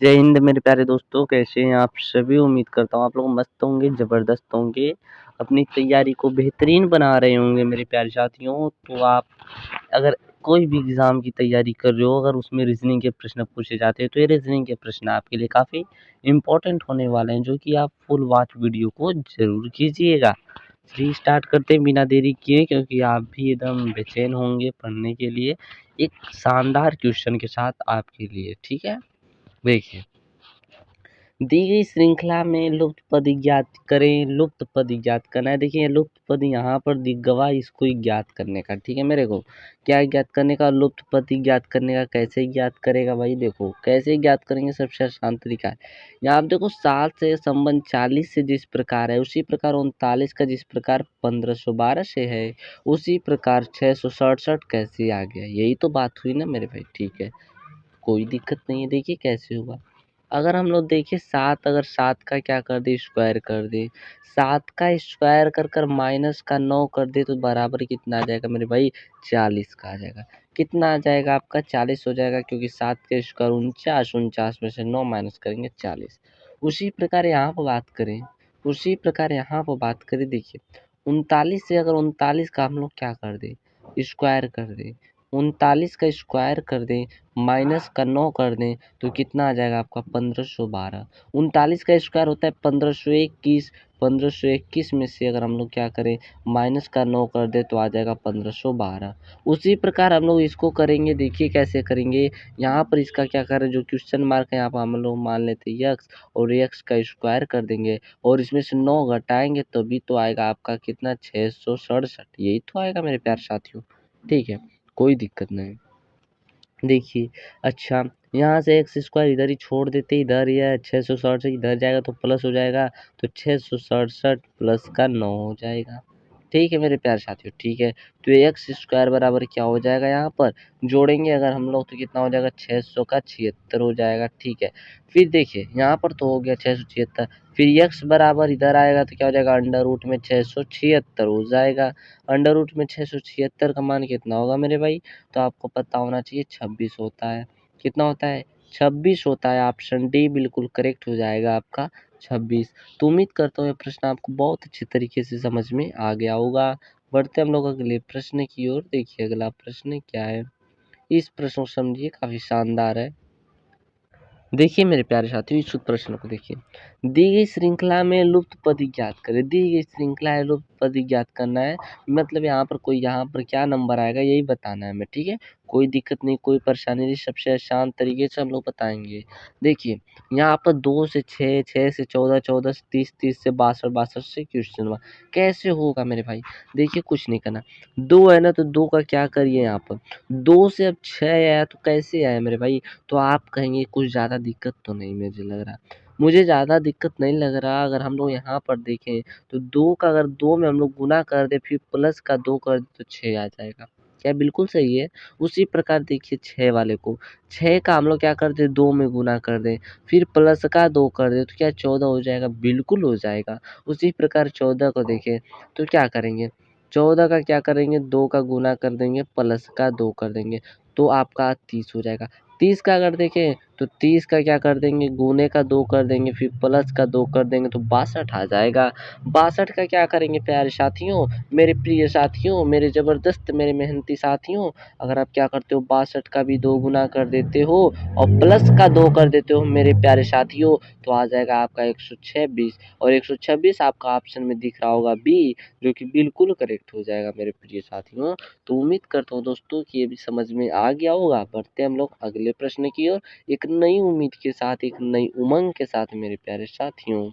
जय हिंद मेरे प्यारे दोस्तों, कैसे हैं आप सभी? उम्मीद करता हूँ आप लोग मस्त होंगे, ज़बरदस्त होंगे, अपनी तैयारी को बेहतरीन बना रहे होंगे मेरे प्यारे साथियों। तो आप अगर कोई भी एग्ज़ाम की तैयारी कर रहे हो, अगर उसमें रीज़निंग के प्रश्न पूछे जाते हैं, तो ये रीज़निंग के प्रश्न आपके लिए काफ़ी इम्पोर्टेंट होने वाले हैं, जो कि आप फुल वॉच वीडियो को ज़रूर कीजिएगा। चलिए स्टार्ट करते हैं बिना देरी किए, क्योंकि आप भी एकदम बेचैन होंगे पढ़ने के लिए, एक शानदार क्वेश्चन के साथ आपके लिए, ठीक है? देखिए, दी गई श्रृंखला में लुप्त पद ज्ञात करें। लुप्त पद ज्ञात करना है। देखिए लुप्त पद यहाँ पर दिख गवा, इसको ज्ञात करने का, ठीक है मेरे को क्या ज्ञात करने का? लुप्त पद ज्ञात करने का। कैसे ज्ञात करेगा भाई? देखो कैसे ज्ञात करेंगे, सबसे आसान तरीका है। यहाँ आप देखो 7 से संबंध 40 से जिस प्रकार है, उसी प्रकार 39 का जिस प्रकार 1512 से है, उसी प्रकार 667 कैसे आ गया? यही तो बात हुई ना मेरे भाई, ठीक है, कोई दिक्कत नहीं है। देखिए कैसे हुआ। अगर हम लोग देखें 7, अगर 7 का क्या कर दे, स्क्वायर कर दे, 7 का स्क्वायर कर कर माइनस का 9 कर दे, तो बराबर कितना आ जाएगा मेरे भाई? 40 का आ जाएगा। कितना आ जाएगा आपका? 40 हो जाएगा, क्योंकि 7 का स्क्वायर 49, 49 में से 9 माइनस करेंगे 40। उसी प्रकार यहाँ पर बात करें, उसी प्रकार यहाँ पर बात करें, देखिए 39 से अगर 39 का हम लोग क्या कर दें, स्क्वायर कर दें, 39 का स्क्वायर कर दें, माइनस का 9 कर दें, तो कितना आ जाएगा आपका? 1512। 39 का स्क्वायर होता है 1521। 1521 में से अगर हम लोग क्या करें, माइनस का 9 कर दें, तो आ जाएगा 1512। उसी प्रकार हम लोग इसको करेंगे। देखिए कैसे करेंगे। यहाँ पर इसका क्या करें, जो क्वेश्चन मार्क है यहाँ पर हम लोग मान लेते हैं यक्स, और यक्स का स्क्वायर कर देंगे, और इसमें से 9 घटाएंगे, तभी तो आएगा आपका कितना? 667। यही तो आएगा मेरे प्यारे साथियों, ठीक है, कोई दिक्कत नहीं। देखिए, अच्छा, यहाँ से एक्स स्क्वायर इधर ही छोड़ देते, इधर यह 667 इधर जाएगा तो प्लस हो जाएगा, तो 667 प्लस का 9 हो जाएगा। ठीक है मेरे प्यारे साथियों, ठीक है। तो एक्स स्क्वायर बराबर क्या हो जाएगा? यहाँ पर जोड़ेंगे अगर हम लोग, तो कितना हो जाएगा? 600 का 76 हो जाएगा, ठीक है। फिर देखिए यहाँ पर तो हो गया 676, फिर एक्स बराबर इधर आएगा तो क्या हो जाएगा? अंडर रूट में 676 हो जाएगा। अंडर रूट में 676 का मान कितना होगा मेरे भाई? तो आपको पता होना चाहिए 26 होता है। कितना होता है? 26 होता है। ऑप्शन डी बिल्कुल करेक्ट हो जाएगा आपका, 26। तो उम्मीद करता हूँ ये प्रश्न आपको बहुत अच्छे तरीके से समझ में आ गया होगा। बढ़ते हम लोग अगले प्रश्न की ओर। देखिए अगला प्रश्न क्या है, इस प्रश्न को समझिए, काफी शानदार है। देखिए मेरे प्यारे साथियों, इस प्रश्न को देखिए। दी गई श्रृंखला में लुप्त पद ज्ञात करें। दी गई श्रृंखला है, लुप्त पद ज्ञात करना है, मतलब यहाँ पर कोई, यहाँ पर क्या नंबर आएगा यही बताना है हमें, ठीक है, कोई दिक्कत नहीं, कोई परेशानी नहीं, सबसे आसान तरीके से हम लोग बताएंगे। देखिए यहाँ पर 2 से 6, 6 से 14, 14 से 30, 30 से 62, 62 से क्वेश्चन हुआ। कैसे होगा मेरे भाई? देखिए कुछ नहीं करना, 2 है ना, तो 2 का क्या करिए, यहाँ पर 2 से अब 6 आया तो कैसे आया मेरे भाई? तो आप कहेंगे कुछ ज़्यादा दिक्कत तो नहीं मुझे लग रहा। मुझे ज़्यादा दिक्कत नहीं लग रहा। अगर हम लोग यहाँ पर देखें, तो 2 का अगर 2 में हम लोग गुना कर दें, फिर प्लस का 2 कर दें, तो 6 आ जाएगा। क्या बिल्कुल सही है? उसी प्रकार देखिए 6 वाले को, 6 का हम लोग क्या कर दें, 2 में गुना कर दें, फिर प्लस का 2 कर दें, तो क्या 14 हो जाएगा? बिल्कुल हो जाएगा। उसी प्रकार 14 को देखें तो क्या करेंगे, 14 का क्या करेंगे, 2 का गुना कर देंगे, प्लस का 2 कर देंगे, तो आपका 30 हो जाएगा। 30 का अगर देखें, तो 30 का क्या कर देंगे, गुने का 2 कर देंगे, फिर प्लस का 2 कर देंगे, तो 62 आ जाएगा। 62 का क्या करेंगे प्यारे साथियों, मेरे प्रिय साथियों, मेरे ज़बरदस्त, मेरे मेहनती साथियों, अगर आप क्या करते हो, 62 का भी 2 गुना कर देते हो और प्लस का 2 कर देते हो मेरे प्यारे साथियों, तो आ जाएगा आपका 126, और 126 आपका ऑप्शन में दिख रहा होगा बी, जो कि बिल्कुल करेक्ट हो जाएगा मेरे प्रिय साथियों। तो उम्मीद करता हूँ दोस्तों कि ये भी समझ में आ गया होगा। बढ़ते हम लोग अगले प्रश्न की ओर, एक नई उम्मीद के साथ, एक नई उमंग के साथ मेरे प्यारे साथियों।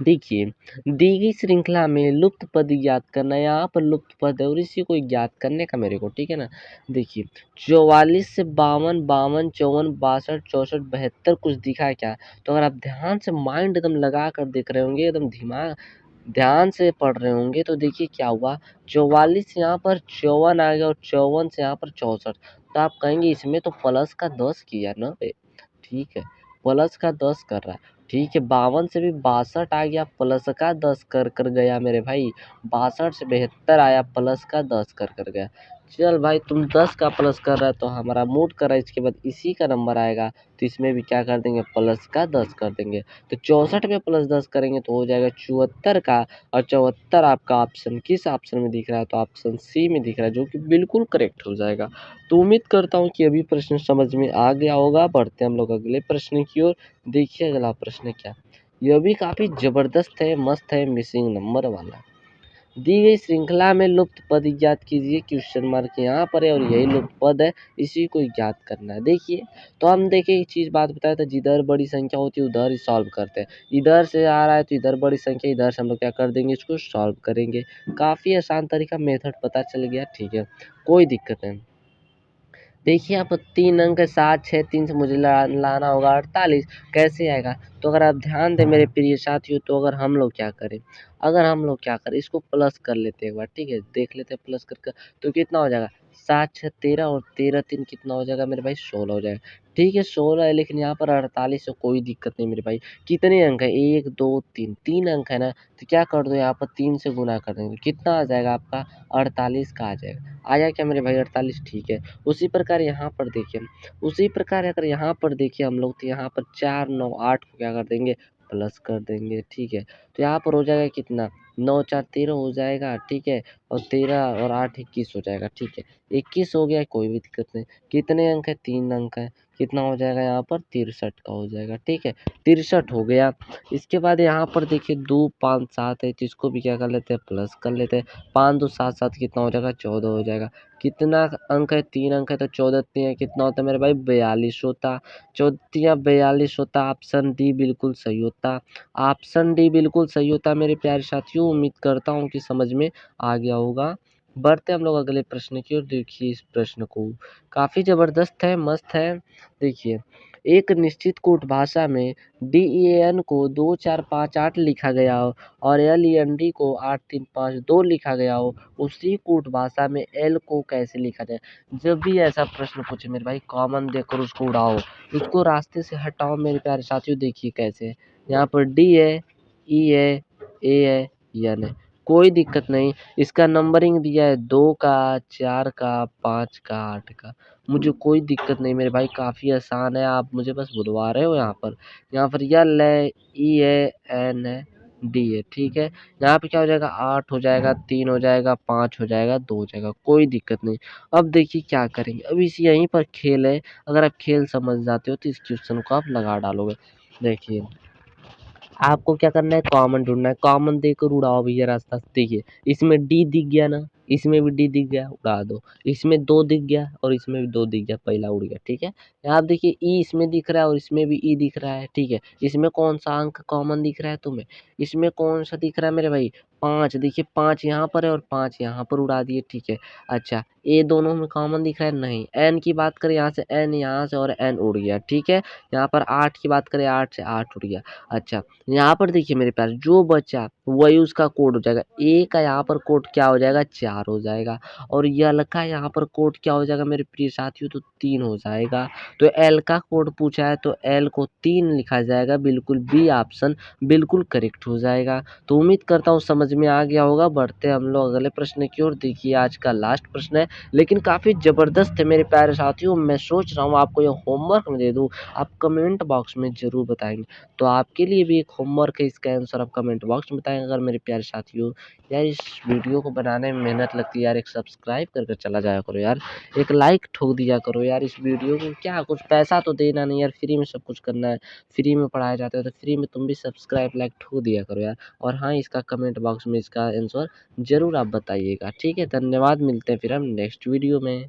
देखिए, दी गई श्रृंखला में लुप्त पद ज्ञात करना। यहाँ पर लुप्त पद है और इसी को ज्ञात करने का मेरे को, ठीक है ना। देखिए 44 से 52, 52, 54, 62, 64, 72 कुछ दिखा है क्या? तो अगर आप ध्यान से माइंड एकदम लगा कर देख रहे होंगे, एकदम दिमाग ध्यान से पढ़ रहे होंगे, तो देखिए क्या हुआ, 44 यहाँ पर 54 आ गया, और 54 से यहाँ पर 64, तो आप कहेंगे इसमें तो प्लस का 10 किया ना बे, ठीक है, प्लस का 10 कर रहा है, ठीक है। 52 से भी 62 आ गया, प्लस का 10 कर कर गया मेरे भाई। 62 से 72 आया, प्लस का 10 कर कर गया। चल भाई तुम 10 का प्लस कर रहा है तो हमारा मूड कर रहा है, इसके बाद इसी का नंबर आएगा तो इसमें भी क्या कर देंगे, प्लस का 10 कर देंगे। तो 64 में प्लस 10 करेंगे तो हो जाएगा 74 का। और 74 आपका ऑप्शन किस ऑप्शन में दिख रहा है, तो ऑप्शन सी में दिख रहा है, जो कि बिल्कुल करेक्ट हो जाएगा। तो उम्मीद करता हूँ कि अभी प्रश्न समझ में आ गया होगा। बढ़ते हम लोग अगले प्रश्न की ओर। देखिए अगला प्रश्न क्या, यह भी काफी जबरदस्त है, मस्त है, मिसिंग नंबर वाला। दी गई श्रृंखला में लुप्त पद ज्ञात कीजिए। क्वेश्चन मार्क यहाँ पर है और यही लुप्त पद है, इसी को ज्ञात करना है। देखिए तो हम देखिए एक चीज बात बताया था, जिधर बड़ी संख्या होती है उधर ही सॉल्व करते हैं। इधर से आ रहा है तो इधर बड़ी संख्या, इधर से हम लोग क्या कर देंगे, इसको सॉल्व करेंगे। काफी आसान तरीका, मेथड पता चल गया, ठीक है, कोई दिक्कत नहीं। देखिए यहाँ पर 3 अंक है, 7 6 3 से मुझे लाना होगा 48, कैसे आएगा। तो अगर आप ध्यान दें मेरे प्रिय साथियों, तो अगर हम लोग क्या करें, इसको प्लस कर लेते हैं एक बार, ठीक है, देख लेते हैं प्लस कर तो कितना हो जाएगा, 7 6 13 और 13 3 कितना हो जाएगा मेरे भाई, 16 हो जाएगा। ठीक है 16 है, लेकिन यहाँ पर 48 है, कोई दिक्कत नहीं मेरे भाई। कितने अंक है, 1 2 3, 3 अंक है ना, तो क्या कर दो यहाँ पर 3 से गुना कर देंगे, कितना आ जाएगा आपका, 48 का आ जाएगा। आया क्या मेरे भाई 48, ठीक है। उसी प्रकार यहाँ पर देखिए, उसी प्रकार अगर यहाँ पर देखिए हम लोग, तो यहाँ पर 4 9 8 को क्या कर देंगे, प्लस कर देंगे, ठीक है। तो यहाँ पर हो जाएगा कितना, 9 4 13 हो जाएगा, ठीक है, और 13 और 8 21 हो जाएगा, ठीक है। 21 हो गया, कोई भी दिक्कत नहीं। कितने अंक है, 3 अंक है, कितना हो जाएगा यहाँ पर, 63 का हो जाएगा, ठीक है, 63 हो गया। इसके बाद यहाँ पर देखिए 2 5 7 है, तो इसको भी क्या कर लेते हैं, प्लस कर लेते हैं। 5 2 7 7 कितना हो जाएगा, 14 हो जाएगा। कितना अंक है, 3 अंक है, तो 14 3 कितना होता है मेरे भाई, 42 होता। 14 42 होता, ऑप्शन डी बिल्कुल सही होता। ऑप्शन डी बिल्कुल सही होता मेरे प्यारे साथियों। उम्मीद करता हूँ कि समझ में आ गया होगा। बढ़ते हम लोग अगले प्रश्न की ओर। देखिए इस प्रश्न को, काफ़ी ज़बरदस्त है, मस्त है। देखिए, एक निश्चित कूट भाषा में DEN को 2 4 5 8 लिखा गया हो और LEND को 8 3 5 2 लिखा गया हो, उसी कूट भाषा में L को कैसे लिखा जाए। जब भी ऐसा प्रश्न पूछे मेरे भाई, कॉमन देकर उसको उड़ाओ, उसको रास्ते से हटाओ मेरे प्यारे साथियों। देखिए कैसे, यहाँ पर D है, E है, A है, N है, कोई दिक्कत नहीं। इसका नंबरिंग दिया है 2 का, 4 का, 5 का, 8 का। मुझे कोई दिक्कत नहीं मेरे भाई, काफ़ी आसान है, आप मुझे बस बुलवा रहे हो। यहाँ पर L है, E है, N है, D है, ठीक है। यहाँ पे क्या हो जाएगा, 8 हो जाएगा, 3 हो जाएगा, 5 हो जाएगा, 2 हो जाएगा, कोई दिक्कत नहीं। अब देखिए क्या करेंगे, अब इस यहीं पर खेल है। अगर आप खेल समझ जाते हो तो इस क्वेश्चन को आप लगा डालोगे। देखिए आपको क्या करना है, कॉमन ढूंढना है, कॉमन देकर उड़ाओ भैया रास्ता। देखिए इसमें डी दिख गया ना, इसमें भी डी दिख गया, उड़ा दो। इसमें 2 दिख गया और इसमें भी 2 दिख गया, पहला उड़ गया, ठीक है। यहाँ आप देखिए ई इसमें दिख रहा है और इसमें भी ई दिख रहा है, ठीक है। इसमें कौन सा अंक कॉमन दिख रहा है तुम्हें, इसमें कौन सा दिख रहा है मेरे भाई, 5। देखिए 5 यहाँ पर है और 5 यहाँ पर उड़ा दिए, ठीक है। अच्छा ए दोनों में कॉमन दिख रहा है, नहीं। एन की बात करें, यहाँ से एन, यहाँ से, और एन उड़ गया, ठीक है। यहाँ पर 8 की बात करें, 8 से 8 उड़ गया। अच्छा यहाँ पर देखिए मेरे प्यारे, जो बचा वही उसका कोड हो जाएगा। ए का यहाँ पर कोड क्या हो जाएगा, 4 हो जाएगा। और यल का यहाँ पर कोड क्या हो जाएगा मेरे प्रिय साथियों, तो 3 हो जाएगा। तो एल का कोड पूछा है तो एल को 3 लिखा जाएगा, बिल्कुल बी ऑप्शन बिल्कुल करेक्ट हो जाएगा। तो उम्मीद करता हूँ समझ में आ गया होगा। बढ़ते हम लोग अगले प्रश्न की ओर। देखिए आज का लास्ट प्रश्न है, लेकिन काफ़ी ज़बरदस्त है मेरे प्यारे साथियों। मैं सोच रहा हूँ आपको ये होमवर्क में दे दूँ, आप कमेंट बॉक्स में ज़रूर बताएंगे। तो आपके लिए भी एक होमवर्क है, इसका आंसर आप कमेंट बॉक्स में बताएं। अगर मेरे प्यारे साथियों यार इस वीडियो को बनाने में मेहनत लगती है यार, एक सब्सक्राइब करके चला जाया करो यार, एक लाइक ठोक दिया करो यार। इस वीडियो को क्या, कुछ पैसा तो देना नहीं यार, फ्री में सब कुछ करना है, फ्री में पढ़ाया जाता है, तो फ्री में तुम भी सब्सक्राइब लाइक ठोक दिया करो यार। और हाँ, इसका कमेंट बॉक्स में इसका आंसर ज़रूर आप बताइएगा, ठीक है। धन्यवाद, मिलते हैं फिर हम नेक्स्ट वीडियो में।